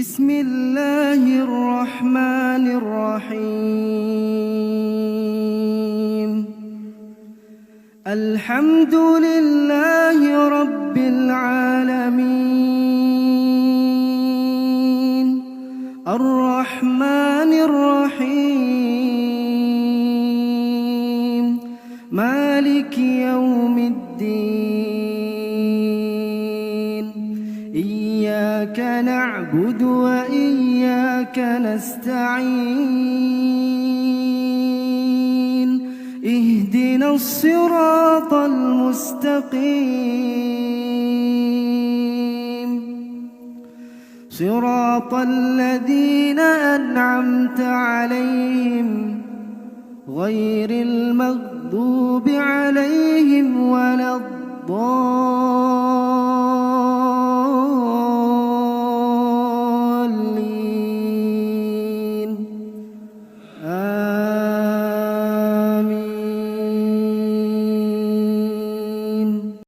بسم الله الرحمن الرحيم. الحمد لله رب العالمين، الرحمن الرحيم، مالك يوم الدين. إياك نعبد وإياك نستعين، اهدنا الصراط المستقيم، صراط الذين أنعمت عليهم غير المغضوب عليهم ولا الضالين.